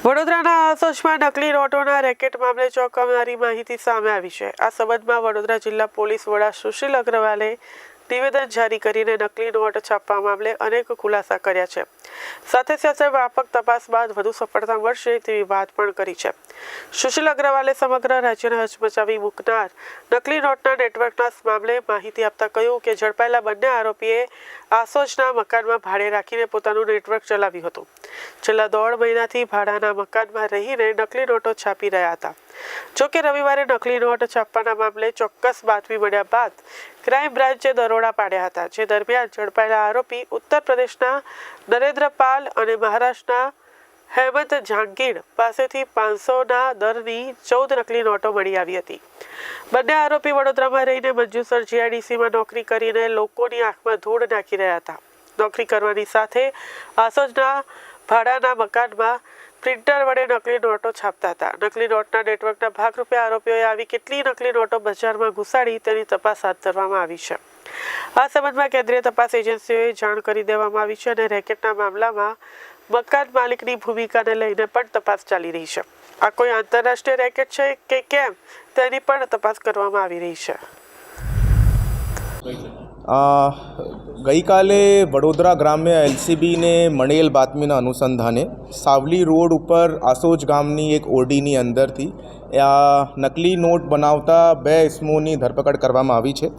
વડોદરાના આસોચમાં નકલી નોટોના રેકેટ મામલે ચોંકાવનારી માહિતી સામે આવી છે। આ સંબંધમાં વડોદરા જિલ્લા પોલીસ વડા સુશીલ અગ્રવાલે નિવેદન જારી કરીને નકલી નોટ છાપવા મામલે અનેક ખુલાસા કર્યા છે। સાથે સાથે વ્યાપક તપાસ બાદ વધુ સફળતા મળશે તેવી વાત પણ કરી છે। સુશીલ અગ્રવાલે સમગ્ર રાજ્યને હચમચાવી મૂકનાર નકલી નોટના નેટવર્કના મામલે માહિતી આપતા કહ્યું કે ઝડપાયેલા બંને આરોપીએ આસોચના મકાનમાં ભાડે રાખીને પોતાનું નેટવર્ક ચલાવ્યું હતું। છેલ્લા 1.5 મહિનાથી ભાડાના મકાનમાં રહીને નકલી નોટો છાપી રહ્યા હતા। જોકે રવિવારે નકલી નોટ છાપવાના મામલે ચોક્કસ બાતમી મળ્યા બાદ ક્રાઇમ બ્રાન્ચે દરોડા પાડ્યા હતા। જે દરમિયાન ઝડપાયેલા આરોપી ઉત્તર પ્રદેશના નરેન્દ્ર પાલ અને મહારાષ્ટ્રના હેમંત જાંગીડ પાસેથી 500ના દરની 14 નકલી નોટો મળી આવી હતી। બંને આરોપી વડોદરામાં રહીને મંજુસર જીઆઈડીસીમાં નોકરી કરીને લોકોની આંખમાં ધૂળ નાખી રહ્યા હતા। નોકરી કરવાની સાથે આસોચના ભાડાના મકાનમાં પ્રિન્ટર વડે નકલી નોટો છાપતા હતા। નકલી નોટના નેટવર્કના ભાગરૂપે આરોપીઓએ આવી કેટલી નકલી નોટો બજારમાં ઘુસાડી તેની તપાસ હાથ ધરવામાં આવી છે। આ સંબંધમાં કેન્દ્રીય તપાસ એજન્સીઓએ જાણ કરી દેવામાં આવી છે અને રેકેટના મામલામાં મકાન માલિકની ભૂમિકાને લઈને પણ તપાસ ચાલી રહી છે। આ કોઈ આંતરરાષ્ટ્રીય રેકેટ છે કે કેમ તેની પણ તપાસ કરવામાં આવી રહી છે। ગઈકાલે વડોદરા ગ્રામ્ય એલસીબીને મળેલ બાતમીના અનુસંધાને સાવલી રોડ ઉપર આસોજ ગામની એક ઓરડીની અંદરથી નકલી નોટ બનાવતા 2 ઇસમોની ધરપકડ કરવામાં આવી છે।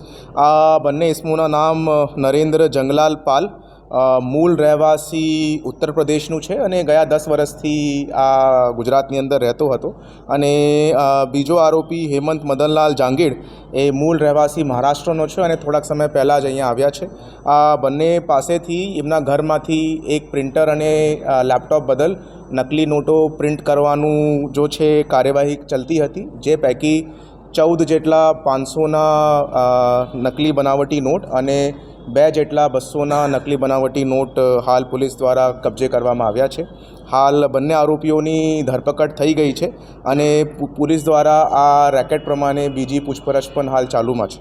આ બંને ઇસમોના નામ નરેન્દ્ર જંગલાલ પાલ મૂળ રહેવાસી ઉત્તર પ્રદેશનું છે અને ગયા 10 વર્ષથી આ ગુજરાતની અંદર રહેતો હતો અને બીજો આરોપી હેમંત મદનલાલ જાંગીડ એ મૂળ રહેવાસી મહારાષ્ટ્રનો છે અને થોડાક સમય પહેલાં જ અહીંયા આવ્યા છે। આ બંને પાસેથી એમના ઘરમાંથી એક પ્રિન્ટર અને લેપટોપ બદલ નકલી નોટો પ્રિન્ટ કરવાનું જો છે કાર્યવાહી ચાલતી હતી, જે પૈકી 14 જેટલા 500ના નકલી બનાવટી નોટ અને 2 જેટલા 200ના નકલી બનાવટી નોટ હાલ પોલીસ દ્વારા કબજે કરવામાં આવ્યા છે। હાલ બંને આરોપીઓની ધરપકડ થઈ ગઈ છે અને પોલીસ દ્વારા આ રેકેટ પ્રમાણે બીજી પૂછપરછ પણ હાલ ચાલુમાં છે।